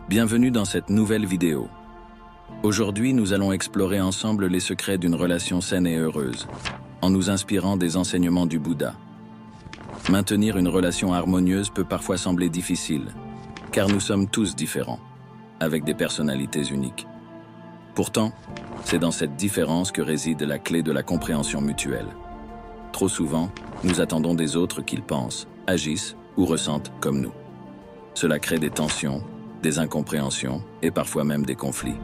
Bienvenue dans cette nouvelle vidéo. Aujourd'hui, nous allons explorer ensemble les secrets d'une relation saine et heureuse, en nous inspirant des enseignements du Bouddha. Maintenir une relation harmonieuse peut parfois sembler difficile, car nous sommes tous différents, avec des personnalités uniques. Pourtant, c'est dans cette différence que réside la clé de la compréhension mutuelle. Trop souvent, nous attendons des autres qu'ils pensent, agissent ou ressentent comme nous. Cela crée des tensions, des incompréhensions et parfois même des conflits.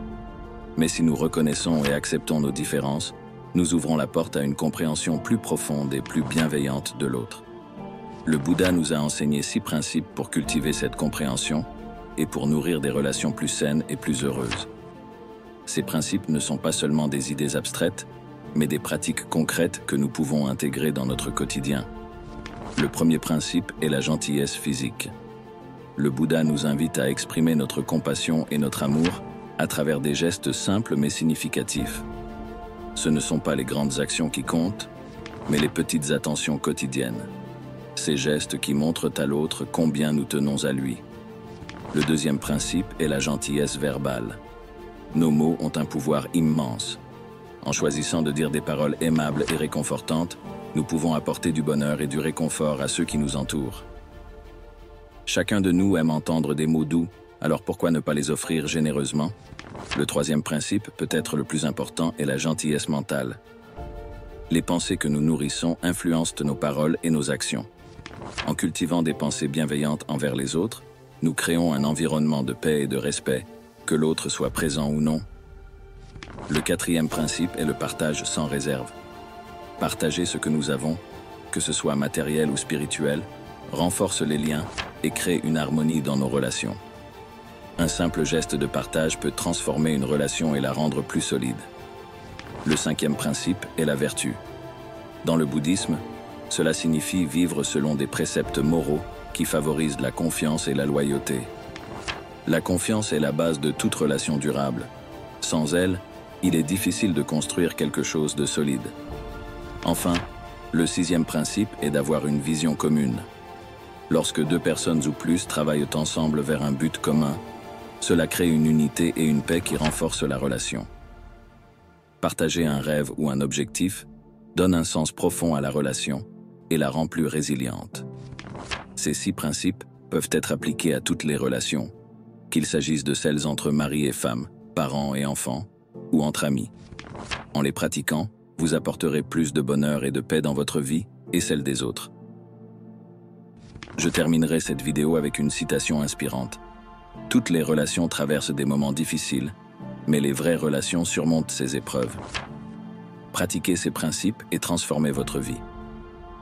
Mais si nous reconnaissons et acceptons nos différences, nous ouvrons la porte à une compréhension plus profonde et plus bienveillante de l'autre. Le Bouddha nous a enseigné 6 principes pour cultiver cette compréhension et pour nourrir des relations plus saines et plus heureuses. Ces principes ne sont pas seulement des idées abstraites, mais des pratiques concrètes que nous pouvons intégrer dans notre quotidien. Le premier principe est la gentillesse physique. Le Bouddha nous invite à exprimer notre compassion et notre amour à travers des gestes simples mais significatifs. Ce ne sont pas les grandes actions qui comptent, mais les petites attentions quotidiennes. Ces gestes qui montrent à l'autre combien nous tenons à lui. Le deuxième principe est la gentillesse verbale. Nos mots ont un pouvoir immense. En choisissant de dire des paroles aimables et réconfortantes, nous pouvons apporter du bonheur et du réconfort à ceux qui nous entourent. Chacun de nous aime entendre des mots doux, alors pourquoi ne pas les offrir généreusement? Le troisième principe, peut-être le plus important, est la gentillesse mentale. Les pensées que nous nourrissons influencent nos paroles et nos actions. En cultivant des pensées bienveillantes envers les autres, nous créons un environnement de paix et de respect, que l'autre soit présent ou non. Le quatrième principe est le partage sans réserve. Partager ce que nous avons, que ce soit matériel ou spirituel, renforce les liens et crée une harmonie dans nos relations. Un simple geste de partage peut transformer une relation et la rendre plus solide. Le cinquième principe est la vertu. Dans le bouddhisme, cela signifie vivre selon des préceptes moraux qui favorisent la confiance et la loyauté. La confiance est la base de toute relation durable. Sans elle, il est difficile de construire quelque chose de solide. Enfin, le sixième principe est d'avoir une vision commune. Lorsque 2 personnes ou plus travaillent ensemble vers un but commun, cela crée une unité et une paix qui renforcent la relation. Partager un rêve ou un objectif donne un sens profond à la relation et la rend plus résiliente. Ces 6 principes peuvent être appliqués à toutes les relations, qu'il s'agisse de celles entre mari et femme, parents et enfants, ou entre amis. En les pratiquant, vous apporterez plus de bonheur et de paix dans votre vie et celle des autres. Je terminerai cette vidéo avec une citation inspirante. Toutes les relations traversent des moments difficiles, mais les vraies relations surmontent ces épreuves. Pratiquez ces principes et transformez votre vie.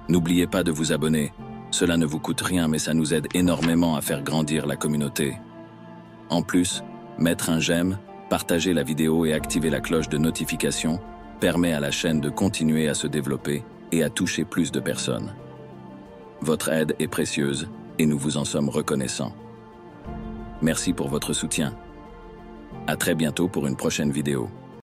N'oubliez pas de vous abonner. Cela ne vous coûte rien, mais ça nous aide énormément à faire grandir la communauté. En plus, mettre un j'aime, partager la vidéo et activer la cloche de notification permet à la chaîne de continuer à se développer et à toucher plus de personnes. Votre aide est précieuse et nous vous en sommes reconnaissants. Merci pour votre soutien. À très bientôt pour une prochaine vidéo.